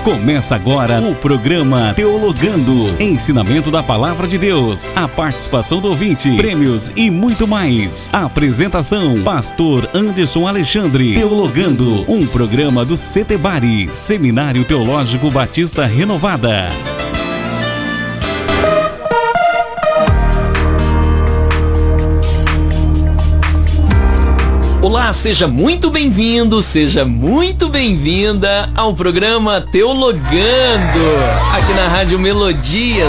Começa agora o programa Teologando, ensinamento da Palavra de Deus, a participação do ouvinte, prêmios e muito mais. Apresentação, Pastor Anderson Alexandre. Teologando, um programa do CETEBARI, Seminário Teológico Batista Renovada. Olá, seja muito bem-vindo, seja muito bem-vinda ao programa Teologando, aqui na Rádio Melodia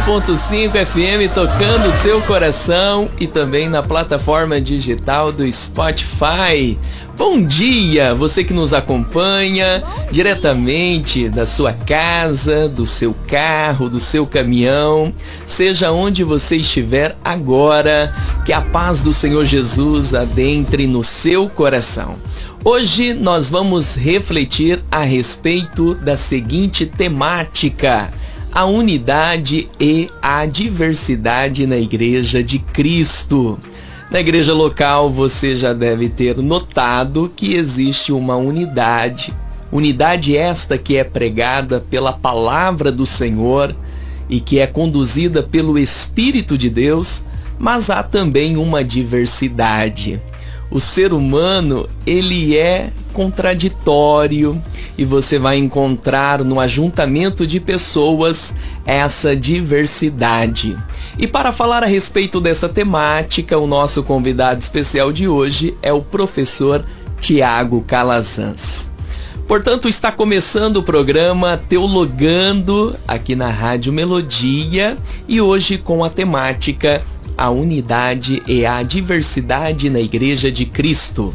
100.5 FM, tocando seu coração, e também na plataforma digital do Spotify. Bom dia, você que nos acompanha diretamente da sua casa, do seu carro, do seu caminhão, seja onde você estiver agora, que a paz do Senhor Jesus adentre no seu coração. Hoje nós vamos refletir a respeito da seguinte temática: a unidade e a diversidade na Igreja de Cristo. Na igreja local, você já deve ter notado que existe uma unidade esta que é pregada pela palavra do Senhor e que é conduzida pelo Espírito de Deus, mas há também uma diversidade. O ser humano, ele é contraditório, e você vai encontrar no ajuntamento de pessoas essa diversidade. E para falar a respeito dessa temática, o nosso convidado especial de hoje é o professor Tiago Calazans. Portanto, está começando o programa Teologando aqui na Rádio Melodia, e hoje com a temática a unidade e a diversidade na Igreja de Cristo.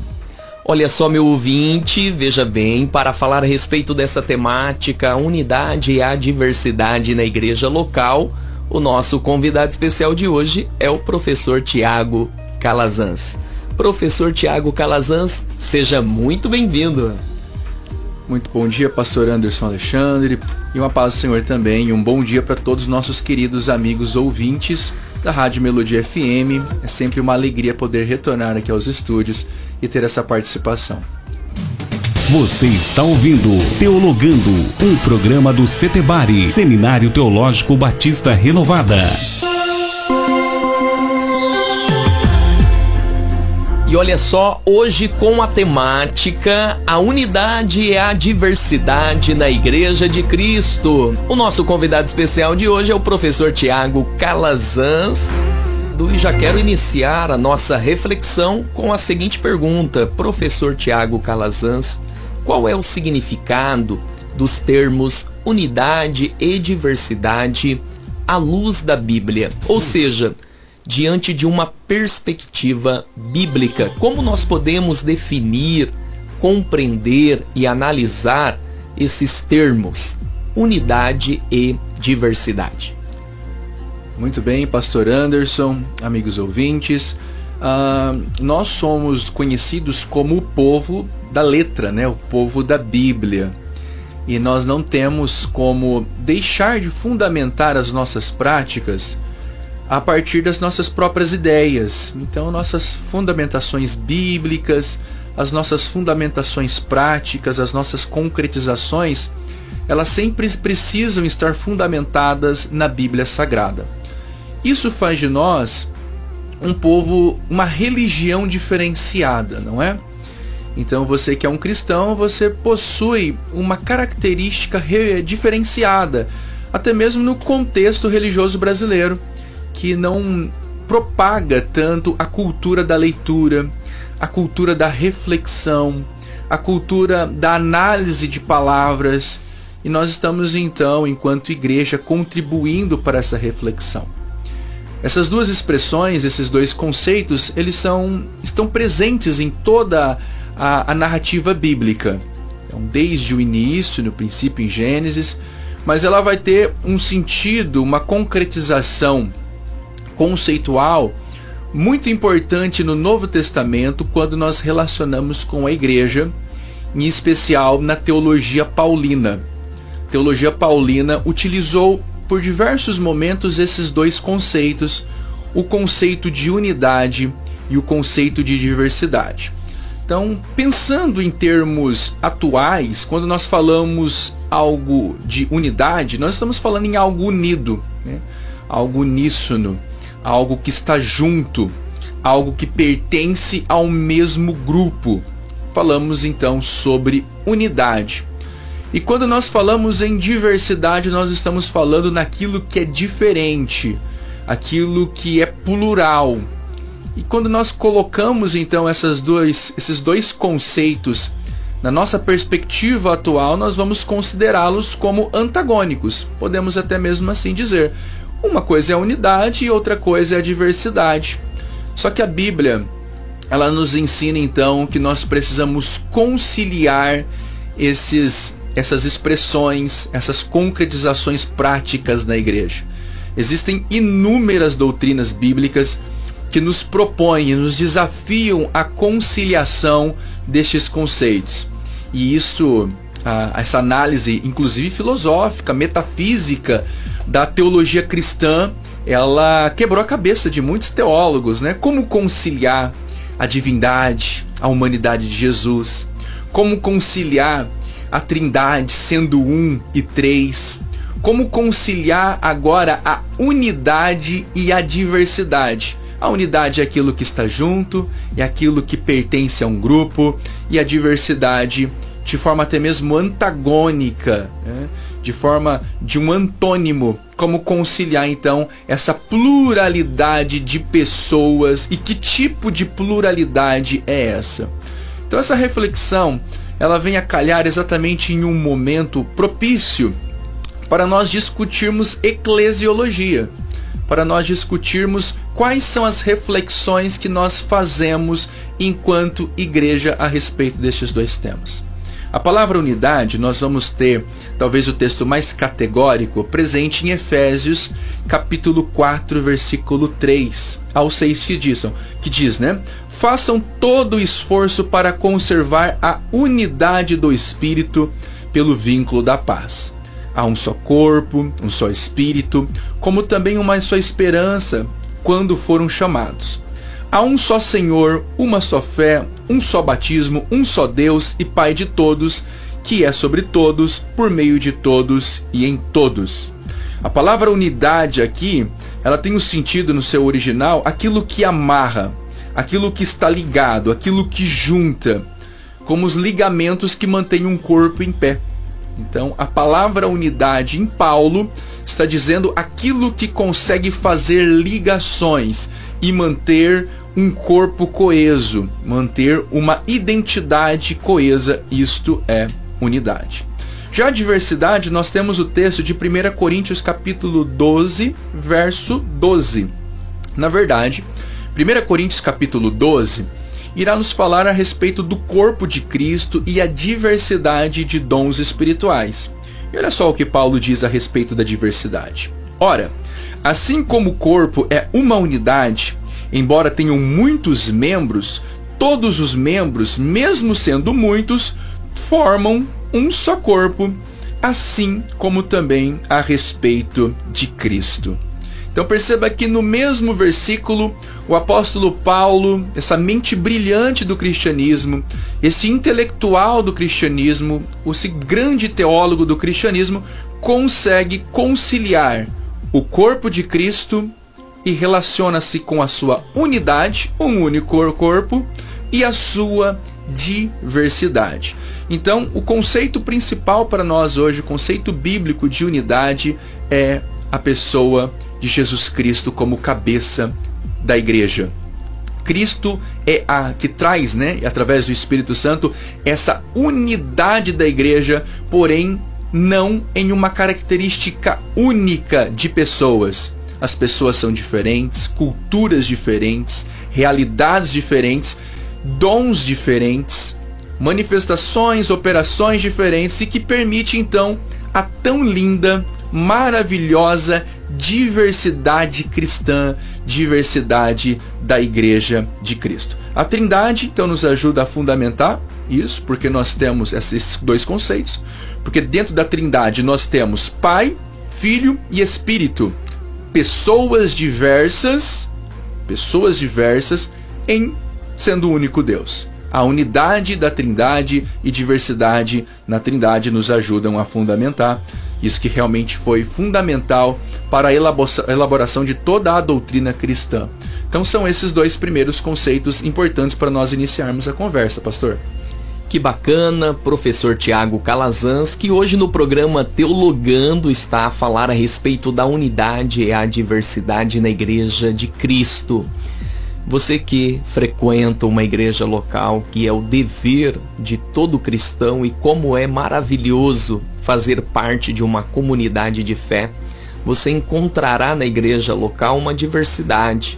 Olha só, meu ouvinte, veja bem, para falar a respeito dessa temática, a unidade e a diversidade na igreja local, o nosso convidado especial de hoje é o professor Tiago Calazans. Professor Tiago Calazans, seja muito bem-vindo. Muito bom dia, pastor Anderson Alexandre, e uma paz do Senhor também, e um bom dia para todos os nossos queridos amigos ouvintes da Rádio Melodia FM. É sempre uma alegria poder retornar aqui aos estúdios e ter essa participação. Você está ouvindo Teologando, um programa do CETEBARI, Seminário Teológico Batista Renovada. E olha só, hoje com a temática a unidade e a diversidade na Igreja de Cristo. O nosso convidado especial de hoje é o professor Tiago Calazans. E já quero iniciar a nossa reflexão com a seguinte pergunta: professor Tiago Calazans, qual é o significado dos termos unidade e diversidade à luz da Bíblia? Ou seja, diante de uma perspectiva bíblica, como nós podemos definir, compreender e analisar esses termos, unidade e diversidade? Muito bem, pastor Anderson, amigos ouvintes, nós somos conhecidos como o povo da letra, né? O povo da Bíblia. E nós não temos como deixar de fundamentar as nossas práticas a partir das nossas próprias ideias. Então, nossas fundamentações bíblicas, as nossas fundamentações práticas, as nossas concretizações, elas sempre precisam estar fundamentadas na Bíblia Sagrada. Isso faz de nós um povo, uma religião diferenciada, não é? Então, você que é um cristão, você possui uma característica diferenciada, até mesmo no contexto religioso brasileiro, que não propaga tanto a cultura da leitura, a cultura da reflexão, a cultura da análise de palavras, e nós estamos então, enquanto igreja, contribuindo para essa reflexão. Essas duas expressões, esses dois conceitos, eles estão presentes em toda a narrativa bíblica. Então, desde o início, no princípio em Gênesis, mas ela vai ter um sentido, uma concretização conceitual muito importante no Novo Testamento, quando nós relacionamos com a igreja, em especial na teologia paulina. A teologia paulina utilizou por diversos momentos esses dois conceitos, o conceito de unidade e o conceito de diversidade. Então, pensando em termos atuais, quando nós falamos algo de unidade, nós estamos falando em algo unido, né? Algo uníssono, algo que está junto, algo que pertence ao mesmo grupo. Falamos então sobre unidade. E quando nós falamos em diversidade, nós estamos falando naquilo que é diferente, aquilo que é plural. E quando nós colocamos então esses dois conceitos na nossa perspectiva atual, nós vamos considerá-los como antagônicos. Podemos até mesmo assim dizer. Uma coisa é a unidade e outra coisa é a diversidade. Só que a Bíblia, ela nos ensina então que nós precisamos conciliar essas expressões, essas concretizações práticas na igreja. Existem inúmeras doutrinas bíblicas que nos propõem, nos desafiam a conciliação destes conceitos. E essa análise, inclusive filosófica, metafísica, da teologia cristã, ela quebrou a cabeça de muitos teólogos, né? Como conciliar a divindade, a humanidade de Jesus? Como conciliar a Trindade sendo um e três? Como conciliar agora a unidade e a diversidade? A unidade é aquilo que está junto, é aquilo que pertence a um grupo, e a diversidade de forma até mesmo antagônica, né? De forma de um antônimo. Como conciliar então essa pluralidade de pessoas e que tipo de pluralidade é essa? Então essa reflexão, ela vem a calhar exatamente em um momento propício para nós discutirmos eclesiologia, para nós discutirmos quais são as reflexões que nós fazemos enquanto igreja a respeito destes dois temas. A palavra unidade, nós vamos ter talvez o texto mais categórico presente em Efésios, capítulo 4, versículo 3 ao 6, que diz, né? Façam todo o esforço para conservar a unidade do Espírito pelo vínculo da paz. Há um só corpo, um só Espírito, como também uma só esperança quando foram chamados. Há um só Senhor, uma só fé, um só batismo, um só Deus e Pai de todos, que é sobre todos, por meio de todos e em todos. A palavra unidade aqui, ela tem o sentido no seu original, aquilo que amarra, aquilo que está ligado, aquilo que junta, como os ligamentos que mantêm um corpo em pé. Então, a palavra unidade em Paulo está dizendo aquilo que consegue fazer ligações e manter um corpo coeso, manter uma identidade coesa, isto é unidade. Já a diversidade, nós temos o texto de 1 Coríntios capítulo 12, verso 12. Na verdade, 1 Coríntios capítulo 12 irá nos falar a respeito do corpo de Cristo e a diversidade de dons espirituais. E olha só o que Paulo diz a respeito da diversidade. Ora, assim como o corpo é uma unidade, embora tenham muitos membros, todos os membros, mesmo sendo muitos, formam um só corpo, assim como também a respeito de Cristo. Então perceba que no mesmo versículo, o apóstolo Paulo, essa mente brilhante do cristianismo, esse intelectual do cristianismo, esse grande teólogo do cristianismo, consegue conciliar o corpo de Cristo e relaciona-se com a sua unidade, um único corpo, e a sua diversidade. Então, o conceito principal para nós hoje, o conceito bíblico de unidade, é a pessoa de Jesus Cristo como cabeça da igreja. Cristo é a que traz, né, através do Espírito Santo, essa unidade da igreja, porém não em uma característica única de pessoas. As pessoas são diferentes, culturas diferentes, realidades diferentes, dons diferentes, manifestações, operações diferentes, e que permite então a tão linda, maravilhosa diversidade cristã, diversidade da Igreja de Cristo. A Trindade então nos ajuda a fundamentar isso, porque nós temos esses dois conceitos, porque dentro da Trindade nós temos Pai, Filho e Espírito, pessoas diversas em sendo um único Deus. A unidade da Trindade e diversidade na Trindade nos ajudam a fundamentar isso, que realmente foi fundamental para a elaboração de toda a doutrina cristã. Então são esses dois primeiros conceitos importantes para nós iniciarmos a conversa, pastor. Que bacana, professor Tiago Calazans, que hoje no programa Teologando está a falar a respeito da unidade e a diversidade na Igreja de Cristo. Você que frequenta uma igreja local, que é o dever de todo cristão, e como é maravilhoso fazer parte de uma comunidade de fé, você encontrará na igreja local uma diversidade.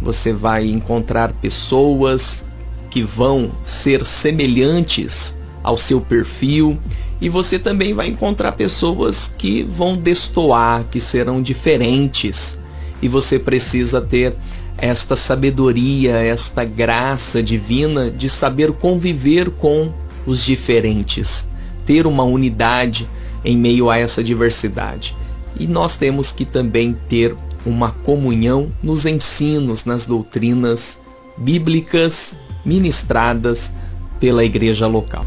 Você vai encontrar pessoas que vão ser semelhantes ao seu perfil, e você também vai encontrar pessoas que vão destoar, que serão diferentes, e você precisa ter esta sabedoria, esta graça divina de saber conviver com os diferentes, ter uma unidade em meio a essa diversidade. E nós temos que também ter uma comunhão nos ensinos, nas doutrinas bíblicas ministradas pela igreja local.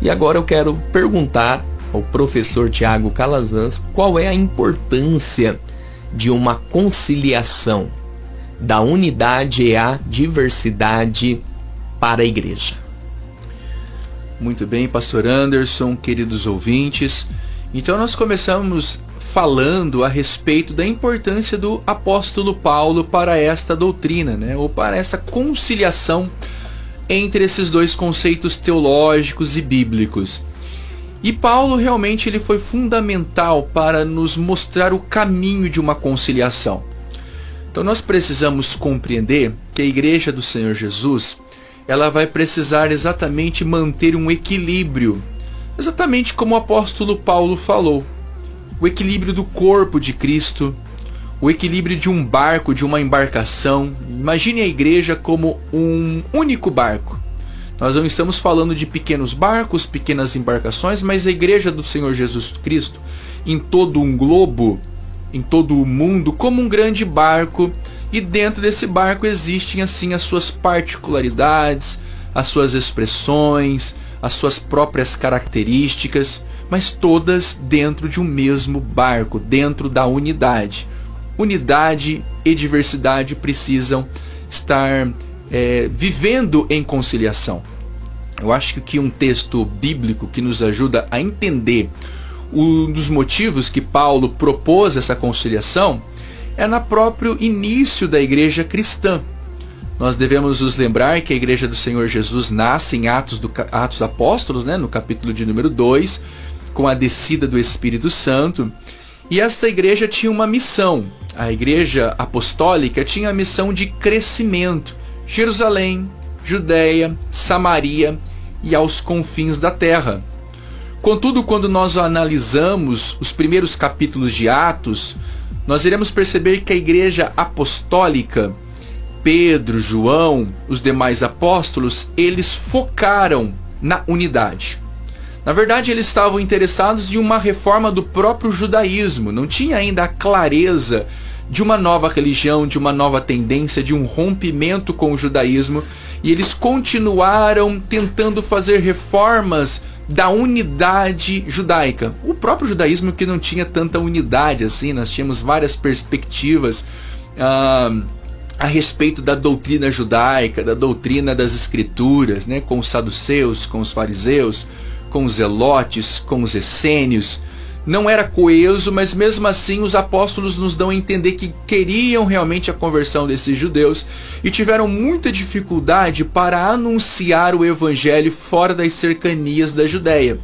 E agora eu quero perguntar ao professor Tiago Calazans qual é a importância de uma conciliação da unidade e a diversidade para a igreja. Muito bem, pastor Anderson, queridos ouvintes. Então nós começamos falando a respeito da importância do apóstolo Paulo para esta doutrina, né? Ou para essa conciliação entre esses dois conceitos teológicos e bíblicos. E Paulo realmente ele foi fundamental para nos mostrar o caminho de uma conciliação. Então nós precisamos compreender que a igreja do Senhor Jesus, ela vai precisar exatamente manter um equilíbrio, exatamente como o apóstolo Paulo falou. O equilíbrio do corpo de Cristo, o equilíbrio de um barco, de uma embarcação. Imagine a igreja como um único barco. Nós não estamos falando de pequenos barcos, pequenas embarcações, mas a igreja do Senhor Jesus Cristo, em todo um globo, em todo o mundo, como um grande barco, e dentro desse barco existem assim as suas particularidades, as suas expressões, as suas próprias características, mas todas dentro de um mesmo barco, dentro da unidade. Unidade e diversidade precisam estar vivendo em conciliação. Eu acho que um texto bíblico que nos ajuda a entender um dos motivos que Paulo propôs essa conciliação é no próprio início da igreja cristã. Nós devemos nos lembrar que a igreja do Senhor Jesus nasce em Atos Apóstolos, né, no capítulo de número 2, com a descida do Espírito Santo. E esta igreja tinha uma missão. A igreja apostólica tinha a missão de crescimento. Jerusalém, Judeia, Samaria e aos confins da terra. Contudo, quando nós analisamos os primeiros capítulos de Atos, nós iremos perceber que a igreja apostólica, Pedro, João, os demais apóstolos, eles focaram na unidade. Na verdade, eles estavam interessados em uma reforma do próprio judaísmo. Não tinha ainda a clareza de uma nova religião, de uma nova tendência, de um rompimento com o judaísmo. E eles continuaram tentando fazer reformas da unidade judaica. O próprio judaísmo que não tinha tanta unidade assim, nós tínhamos várias perspectivas a respeito da doutrina judaica, da doutrina das escrituras, né? Com os saduceus, com os fariseus, com os zelotes, com os essênios. Não era coeso, mas mesmo assim os apóstolos nos dão a entender que queriam realmente a conversão desses judeus e tiveram muita dificuldade para anunciar o evangelho fora das cercanias da Judéia.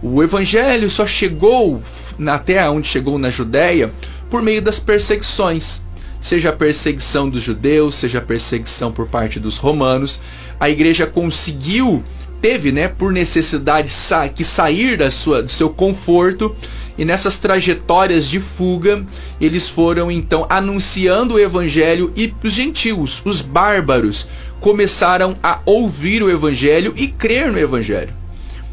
O evangelho só chegou até onde chegou na Judéia por meio das perseguições. Seja a perseguição dos judeus, seja a perseguição por parte dos romanos. A igreja teve, né, por necessidade que sair do seu conforto, e nessas trajetórias de fuga, eles foram então anunciando o evangelho, e os gentios, os bárbaros, começaram a ouvir o evangelho e crer no evangelho.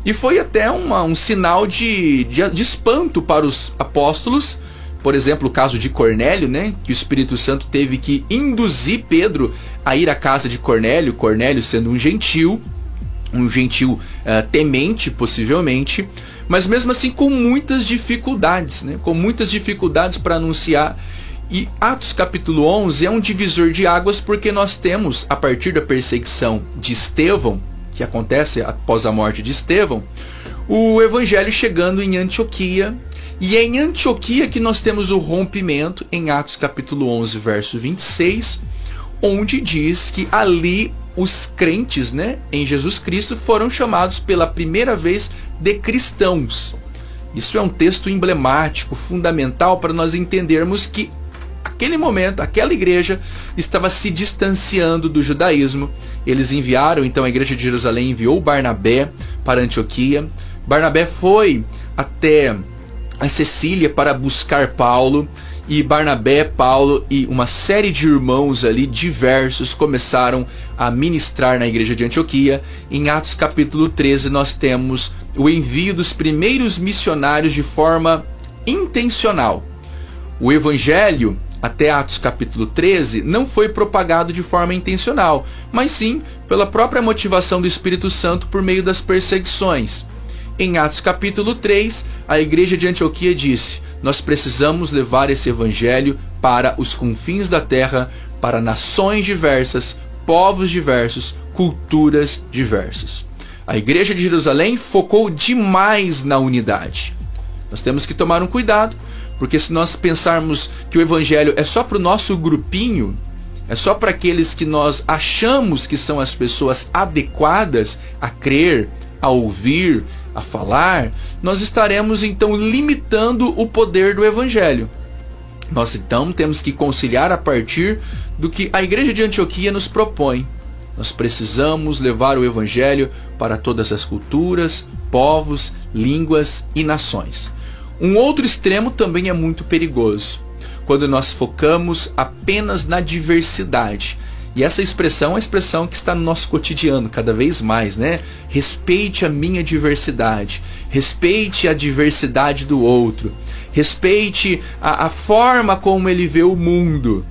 E foi até um sinal de espanto para os apóstolos. Por exemplo, o caso de Cornélio, né, que o Espírito Santo teve que induzir Pedro a ir à casa de Cornélio, Cornélio sendo um gentil, um gentil temente, possivelmente, mas mesmo assim com muitas dificuldades, né? Com muitas dificuldades para anunciar. E Atos capítulo 11 é um divisor de águas, porque nós temos, a partir da perseguição de Estevão, que acontece após a morte de Estevão, o evangelho chegando em Antioquia. E é em Antioquia que nós temos o rompimento, em Atos capítulo 11, verso 26, onde diz que ali os crentes, né, em Jesus Cristo foram chamados pela primeira vez de cristãos. Isso é um texto emblemático, fundamental, para nós entendermos que aquele momento, aquela igreja estava se distanciando do judaísmo. Eles enviaram, então a igreja de Jerusalém enviou Barnabé para Antioquia. Barnabé foi até a Cecília para buscar Paulo, e Barnabé, Paulo e uma série de irmãos ali diversos começaram a ministrar na igreja de Antioquia. Em Atos capítulo 13 nós temos o envio dos primeiros missionários de forma intencional. O evangelho, até Atos capítulo 13, não foi propagado de forma intencional, mas sim pela própria motivação do Espírito Santo por meio das perseguições. Em Atos capítulo 3, a igreja de Antioquia disse: nós precisamos levar esse evangelho para os confins da terra, para nações diversas, povos diversos, culturas diversas. A igreja de Jerusalém focou demais na unidade. Nós temos que tomar um cuidado, porque se nós pensarmos que o evangelho é só para o nosso grupinho, é só para aqueles que nós achamos que são as pessoas adequadas a crer, a ouvir, a falar, nós estaremos então limitando o poder do evangelho. Nós então temos que conciliar a partir do que a igreja de Antioquia nos propõe. Nós precisamos levar o evangelho para todas as culturas, povos, línguas e nações. Um outro extremo também é muito perigoso, quando nós focamos apenas na diversidade. E essa expressão é uma expressão que está no nosso cotidiano cada vez mais, né? Respeite a minha diversidade, respeite a diversidade do outro, respeite a forma como ele vê o mundo.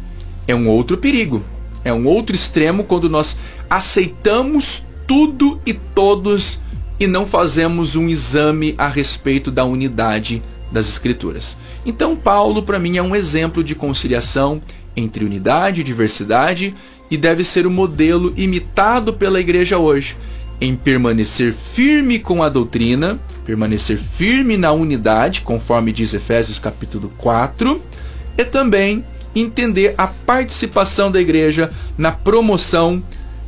É um outro perigo, é um outro extremo quando nós aceitamos tudo e todos e não fazemos um exame a respeito da unidade das Escrituras. Então Paulo, para mim, é um exemplo de conciliação entre unidade e diversidade, e deve ser o modelo imitado pela igreja hoje, em permanecer firme com a doutrina, permanecer firme na unidade, conforme diz Efésios capítulo 4, e também entender a participação da igreja na promoção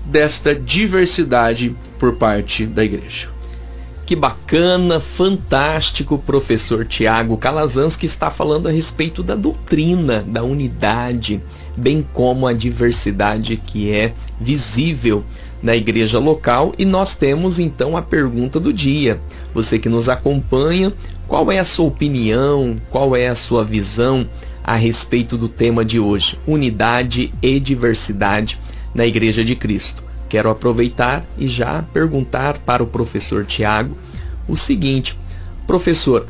desta diversidade por parte da igreja. Que bacana, fantástico, professor Tiago Calazans, que está falando a respeito da doutrina, da unidade, bem como a diversidade que é visível na igreja local. E nós temos então a pergunta do dia. Você que nos acompanha, qual é a sua opinião, qual é a sua visão a respeito do tema de hoje? Unidade e diversidade na Igreja de Cristo. Quero aproveitar e já perguntar para o professor Tiago o seguinte: professor,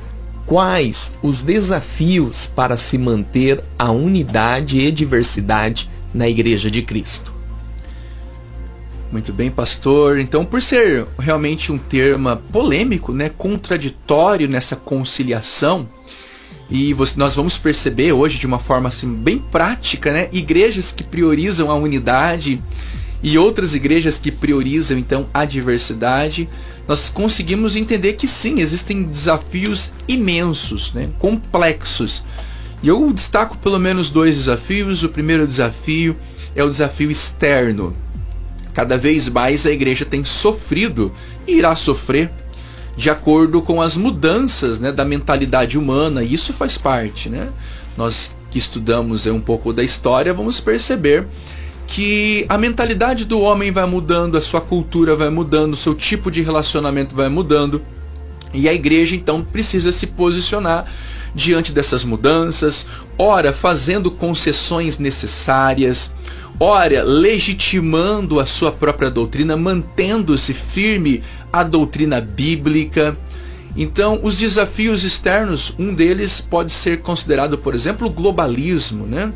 quais os desafios para se manter a unidade e diversidade na Igreja de Cristo? Muito bem, pastor. Então, por ser realmente um termo polêmico, né, contraditório nessa conciliação, e nós vamos perceber hoje de uma forma assim, bem prática, né, igrejas que priorizam a unidade e outras igrejas que priorizam então a diversidade, nós conseguimos entender que sim, existem desafios imensos, né, complexos. E eu destaco pelo menos 2 desafios. O primeiro desafio é o desafio externo. Cada vez mais a igreja tem sofrido e irá sofrer de acordo com as mudanças, né, da mentalidade humana, e isso faz parte, né? Nós que estudamos um pouco da história vamos perceber que a mentalidade do homem vai mudando, a sua cultura vai mudando, o seu tipo de relacionamento vai mudando, e a igreja então precisa se posicionar diante dessas mudanças, ora fazendo concessões necessárias, ora legitimando a sua própria doutrina, mantendo-se firme à doutrina bíblica. Então, os desafios externos, um deles pode ser considerado, por exemplo, o globalismo, né?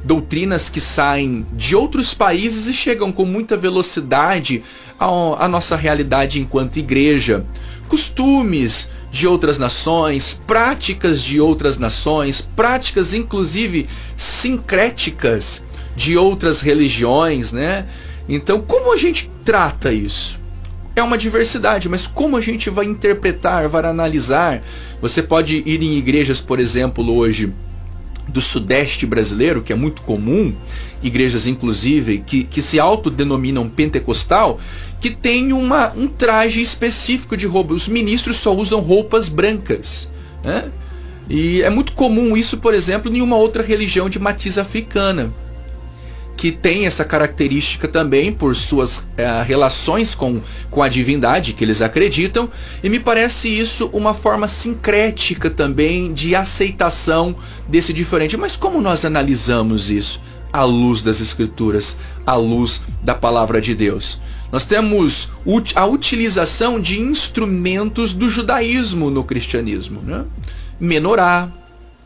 doutrinas que saem de outros países e chegam com muita velocidade à nossa realidade enquanto igreja. Costumes de outras nações, práticas de outras nações, práticas inclusive sincréticas de outras religiões, né? Então, como a gente trata isso? É uma diversidade, mas como a gente vai interpretar, vai analisar? Você pode ir em igrejas, por exemplo, hoje do Sudeste brasileiro, que é muito comum, igrejas inclusive que se autodenominam pentecostal, que tem um traje específico de roupa. Os ministros só usam roupas brancas, né? E é muito comum isso, por exemplo, em uma outra religião de matriz africana, que tem essa característica também por suas relações com a divindade que eles acreditam, e me parece isso uma forma sincrética também de aceitação desse diferente. Mas como nós analisamos isso? À luz das Escrituras, à luz da Palavra de Deus. Nós temos a utilização de instrumentos do judaísmo no cristianismo, né? Menorá.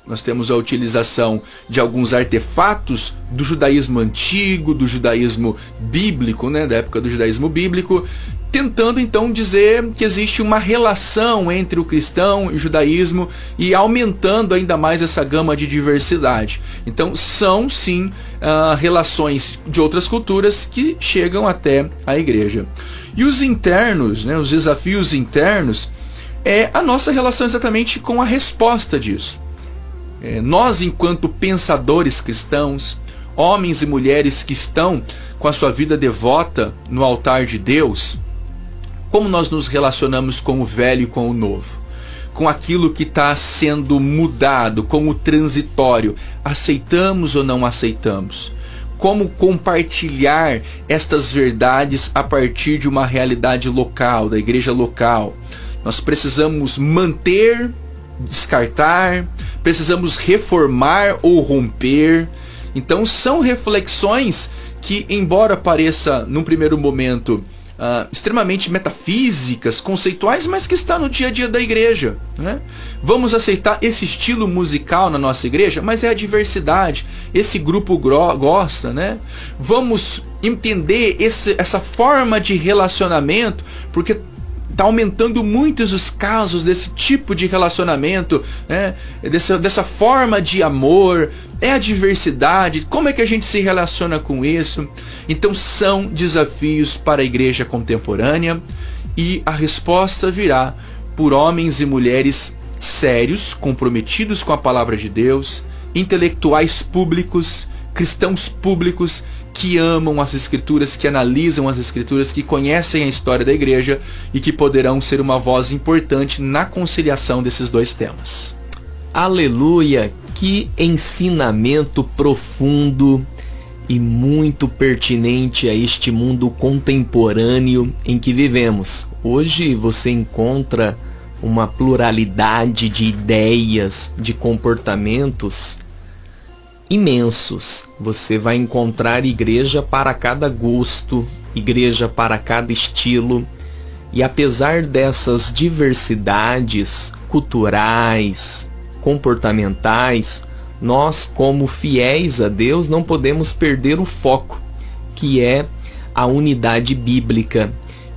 Nós temos a utilização de alguns artefatos do judaísmo antigo, do judaísmo bíblico, né, da época do judaísmo bíblico, tentando então dizer que existe uma relação entre o cristão e o judaísmo e aumentando ainda mais essa gama de diversidade. Então são sim relações de outras culturas que chegam até a igreja. E os internos, né, os desafios internos, é a nossa relação exatamente com a resposta disso. Nós, enquanto pensadores cristãos, homens e mulheres que estão com a sua vida devota no altar de Deus, como nós nos relacionamos com o velho e com o novo? Com aquilo que está sendo mudado, com o transitório. Aceitamos ou não aceitamos? Como compartilhar estas verdades a partir de uma realidade local, da igreja local? Nós precisamos manter, descartar, precisamos reformar ou romper. Então são reflexões que, embora pareça num primeiro momento extremamente metafísicas, conceituais, mas que está no dia a dia da igreja, né? Vamos aceitar esse estilo musical na nossa igreja, mas é a diversidade, esse grupo gosta, né? Vamos entender essa forma de relacionamento, porque está aumentando muitos os casos desse tipo de relacionamento, né? Dessa forma de amor. É a diversidade. Como é que a gente se relaciona com isso? Então são desafios para a igreja contemporânea, e a resposta virá por homens e mulheres sérios, comprometidos com a palavra de Deus, intelectuais públicos, cristãos públicos, que amam as Escrituras, que analisam as Escrituras, que conhecem a história da igreja e que poderão ser uma voz importante na conciliação desses dois temas. Aleluia! Que ensinamento profundo e muito pertinente a este mundo contemporâneo em que vivemos. Hoje você encontra uma pluralidade de ideias, de comportamentos imensos. Você vai encontrar igreja para cada gosto, igreja para cada estilo. E apesar dessas diversidades culturais, comportamentais, nós, como fiéis a Deus, não podemos perder o foco, que é a unidade bíblica,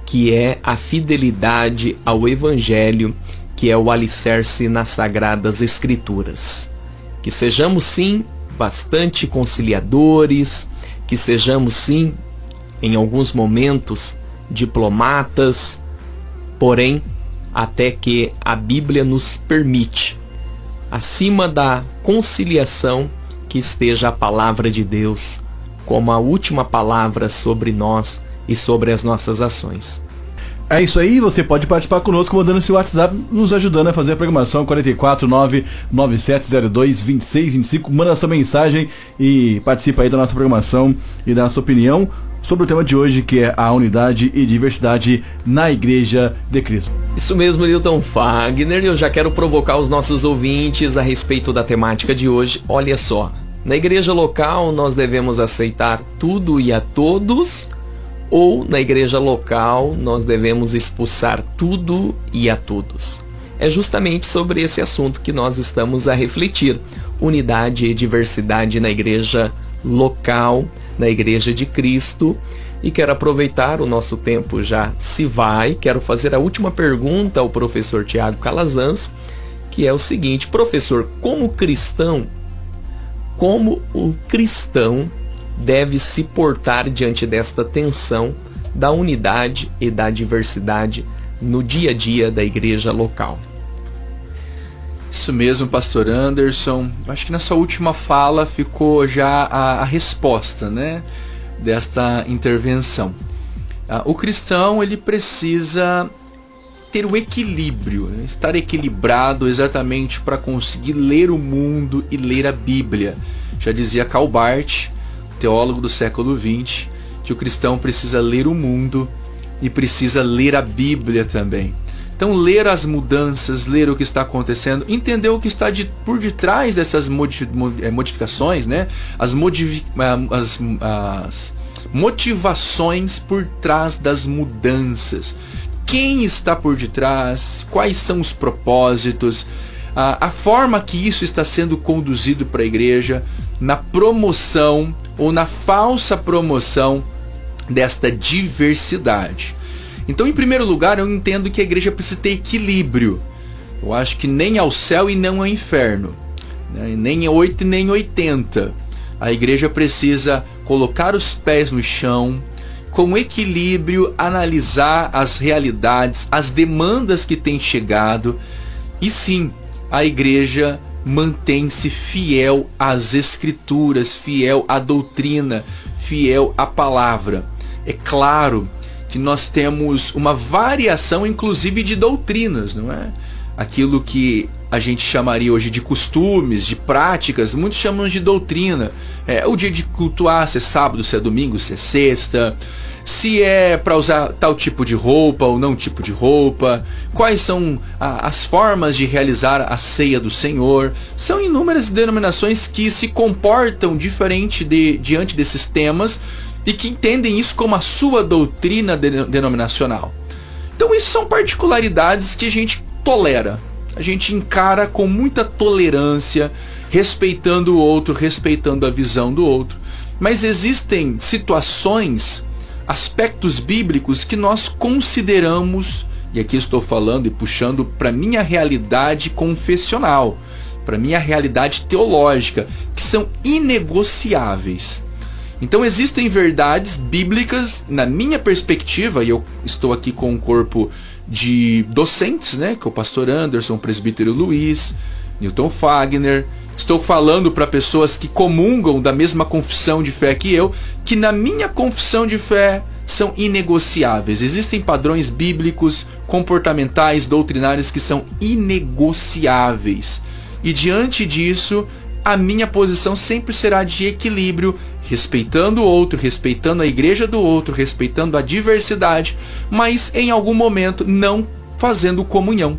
que é a fidelidade ao Evangelho, que é o alicerce nas Sagradas Escrituras. Que sejamos sim bastante conciliadores, que sejamos sim, em alguns momentos, diplomatas, porém, até que a Bíblia nos permite, acima da conciliação, que esteja a palavra de Deus como a última palavra sobre nós e sobre as nossas ações. É isso aí, você pode participar conosco mandando seu WhatsApp, nos ajudando a fazer a programação. 449-9702-2625. Manda sua mensagem e participa aí da nossa programação e da sua opinião sobre o tema de hoje, que é a unidade e diversidade na Igreja de Cristo. Isso mesmo, Nilton Fagner. Eu já quero provocar os nossos ouvintes a respeito da temática de hoje. Olha só, na igreja local nós devemos aceitar tudo e a todos, ou na igreja local nós devemos expulsar tudo e a todos? É justamente sobre esse assunto que nós estamos a refletir. Unidade e diversidade na igreja local na Igreja de Cristo. E quero aproveitar, o nosso tempo já se vai, quero fazer a última pergunta ao professor Tiago Calazans, que é o seguinte: professor, como o cristão deve se portar diante desta tensão da unidade e da diversidade no dia a dia da igreja local? Isso mesmo, pastor Anderson. Acho que na sua última fala ficou já a resposta, né, desta intervenção. O cristão, ele precisa ter o equilíbrio, né? Estar equilibrado exatamente para conseguir ler o mundo e ler a Bíblia. Já dizia Karl Barth, teólogo do século XX, que o cristão precisa ler o mundo e precisa ler a Bíblia também. Então, ler as mudanças, ler o que está acontecendo, entender o que está por detrás dessas modificações, né? As motivações por trás das mudanças. Quem está por detrás? Quais são os propósitos? A forma que isso está sendo conduzido para a igreja na promoção ou na falsa promoção desta diversidade. Então, em primeiro lugar, eu entendo que a igreja precisa ter equilíbrio. Eu acho que nem ao céu e não ao inferno, né? Nem 8 e nem 80. A igreja precisa colocar os pés no chão, com equilíbrio, analisar as realidades, as demandas que têm chegado. E sim, a igreja mantém-se fiel às Escrituras, fiel à doutrina, fiel à palavra. É claro que nós temos uma variação, inclusive, de doutrinas, não é? Aquilo que a gente chamaria hoje de costumes, de práticas, muitos chamam de doutrina. É o dia de cultuar, se é sábado, se é domingo, se é sexta, se é para usar tal tipo de roupa ou não tipo de roupa, quais são as formas de realizar a ceia do Senhor. São inúmeras denominações que se comportam diferente diante desses temas e que entendem isso como a sua doutrina denominacional. Então, isso são particularidades que a gente tolera, a gente encara com muita tolerância, respeitando o outro, respeitando a visão do outro. Mas existem situações, aspectos bíblicos que nós consideramos, e aqui estou falando e puxando para minha realidade confessional, para minha realidade teológica, que são inegociáveis. Então existem verdades bíblicas, na minha perspectiva, e eu estou aqui com um corpo de docentes, né, que é o pastor Anderson, o presbítero Luiz, Newton Fagner. Estou falando para pessoas que comungam da mesma confissão de fé que eu, que na minha confissão de fé são inegociáveis. Existem padrões bíblicos, comportamentais, doutrinários que são inegociáveis. E diante disso, a minha posição sempre será de equilíbrio, respeitando o outro, respeitando a igreja do outro, respeitando a diversidade, mas em algum momento não fazendo comunhão,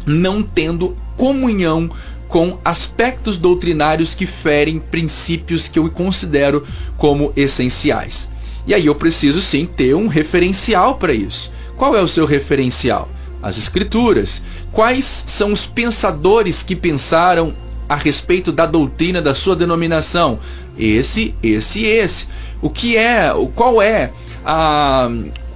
não tendo comunhão com aspectos doutrinários que ferem princípios que eu considero como essenciais. E aí eu preciso sim ter um referencial para isso. Qual é o seu referencial? As Escrituras. Quais são os pensadores que pensaram a respeito da doutrina da sua denominação? Esse. Qual é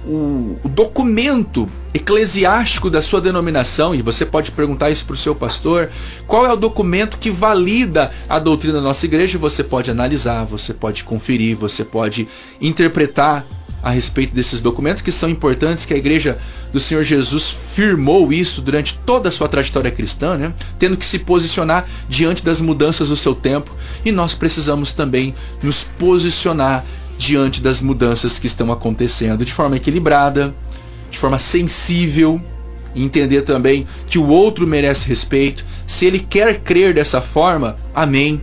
o documento eclesiástico da sua denominação? E você pode perguntar isso para o seu pastor. Qual é o documento que valida a doutrina da nossa igreja? Você pode analisar, você pode conferir, você pode interpretar a respeito desses documentos que são importantes, que a igreja do Senhor Jesus firmou isso durante toda a sua trajetória cristã, né? Tendo que se posicionar diante das mudanças do seu tempo, e nós precisamos também nos posicionar diante das mudanças que estão acontecendo de forma equilibrada, de forma sensível, e entender também que o outro merece respeito. Se ele quer crer dessa forma, amém,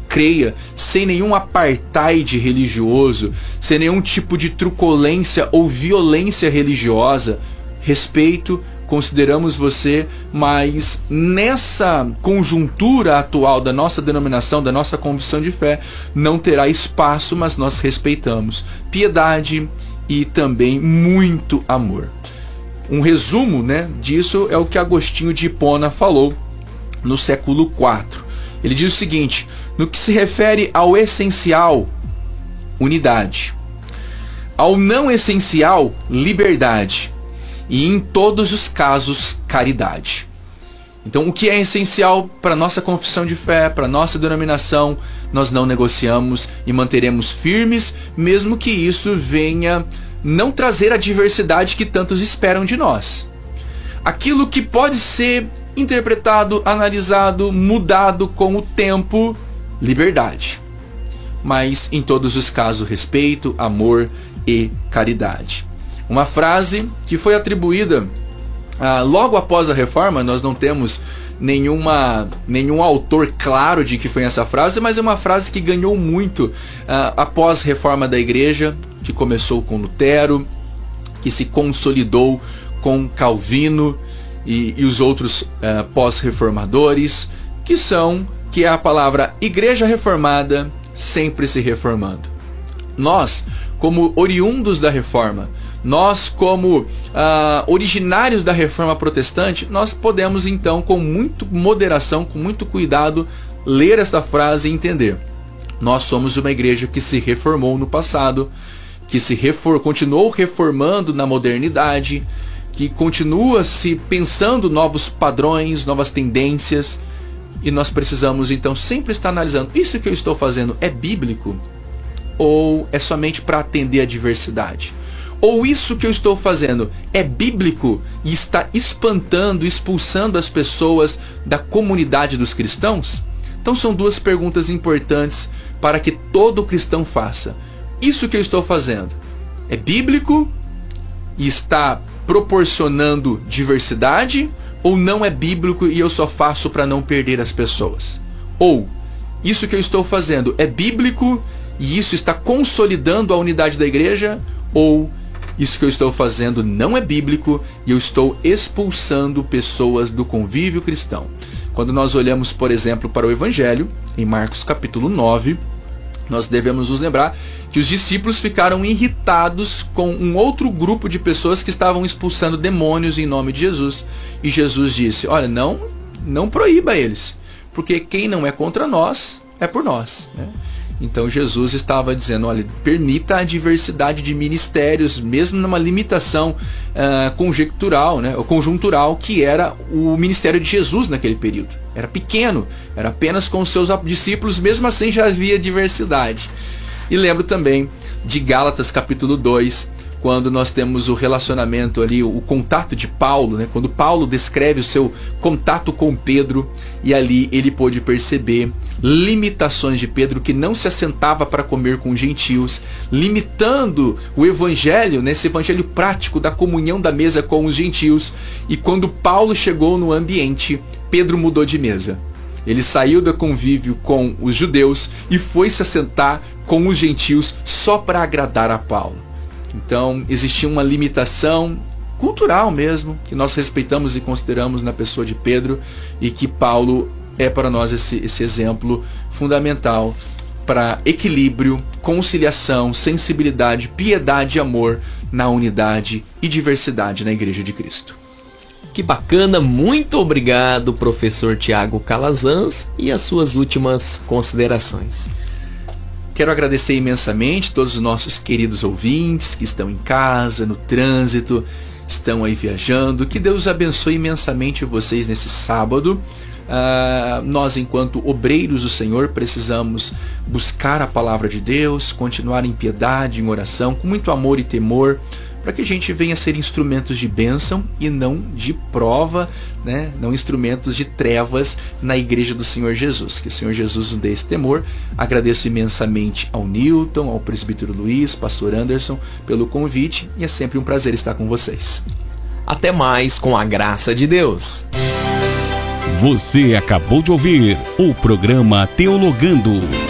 creia, sem nenhum apartheid religioso, sem nenhum tipo de truculência ou violência religiosa. Respeito, consideramos você, mas nessa conjuntura atual da nossa denominação, da nossa confissão de fé, não terá espaço, mas nós respeitamos. Piedade e também muito amor. Um resumo, né, disso é o que Agostinho de Hipona falou no século IV. Ele diz o seguinte: no que se refere ao essencial, unidade. Ao não essencial, liberdade. E em todos os casos, caridade. Então, o que é essencial para a nossa confissão de fé, para a nossa denominação, nós não negociamos e manteremos firmes, mesmo que isso venha não trazer a diversidade que tantos esperam de nós. Aquilo que pode ser interpretado, analisado, mudado com o tempo, liberdade. Mas, em todos os casos, respeito, amor e caridade. Uma frase que foi atribuída logo após a Reforma. Nós não temos nenhum autor claro de que foi essa frase, mas é uma frase que ganhou muito após a Reforma da Igreja, que começou com Lutero, que se consolidou com Calvino e os outros pós-reformadores, que é a palavra Igreja Reformada sempre se reformando. Nós, como oriundos da Reforma, nós, como originários da Reforma Protestante, nós podemos então, com muita moderação, com muito cuidado, ler esta frase e entender. Nós somos uma igreja que se reformou no passado, que continuou reformando na modernidade, que continua se pensando novos padrões, novas tendências, e nós precisamos então sempre estar analisando: isso que eu estou fazendo é bíblico? Ou é somente para atender a diversidade? Ou isso que eu estou fazendo é bíblico e está espantando, expulsando as pessoas da comunidade dos cristãos? Então são duas perguntas importantes para que todo cristão faça. Isso que eu estou fazendo é bíblico e está proporcionando diversidade? Ou não é bíblico e eu só faço para não perder as pessoas? Ou isso que eu estou fazendo é bíblico e isso está consolidando a unidade da igreja? Ou isso que eu estou fazendo não é bíblico e eu estou expulsando pessoas do convívio cristão? Quando nós olhamos, por exemplo, para o Evangelho, em Marcos capítulo 9, nós devemos nos lembrar que os discípulos ficaram irritados com um outro grupo de pessoas que estavam expulsando demônios em nome de Jesus. E Jesus disse: olha, não proíba eles, porque quem não é contra nós é por nós, né? Então Jesus estava dizendo: olha, permita a diversidade de ministérios, mesmo numa limitação conjectural, né, ou conjuntural, que era o ministério de Jesus naquele período. Era pequeno, era apenas com os seus discípulos, mesmo assim já havia diversidade. E lembro também de Gálatas capítulo 2, quando nós temos o relacionamento ali, o contato de Paulo, né? Quando Paulo descreve o seu contato com Pedro, e ali ele pôde perceber limitações de Pedro, que não se assentava para comer com gentios, limitando o evangelho, nesse evangelho prático da comunhão da mesa com os gentios. E quando Paulo chegou no ambiente, Pedro mudou de mesa. Ele saiu do convívio com os judeus e foi se assentar com os gentios só para agradar a Paulo. Então, existia uma limitação cultural mesmo, que nós respeitamos e consideramos na pessoa de Pedro, e que Paulo é para nós esse exemplo fundamental para equilíbrio, conciliação, sensibilidade, piedade e amor na unidade e diversidade na Igreja de Cristo. Que bacana, muito obrigado, professor Tiago Calazans, e as suas últimas considerações. Quero agradecer imensamente todos os nossos queridos ouvintes que estão em casa, no trânsito, estão aí viajando. Que Deus abençoe imensamente vocês nesse sábado. Nós, enquanto obreiros do Senhor, precisamos buscar a palavra de Deus, continuar em piedade, em oração, com muito amor e temor, para que a gente venha ser instrumentos de bênção e não de prova, né? Não instrumentos de trevas na Igreja do Senhor Jesus. Que o Senhor Jesus nos dê esse temor. Agradeço imensamente ao Newton, ao presbítero Luiz, pastor Anderson, pelo convite, e é sempre um prazer estar com vocês. Até mais, com a graça de Deus. Você acabou de ouvir o programa Teologando.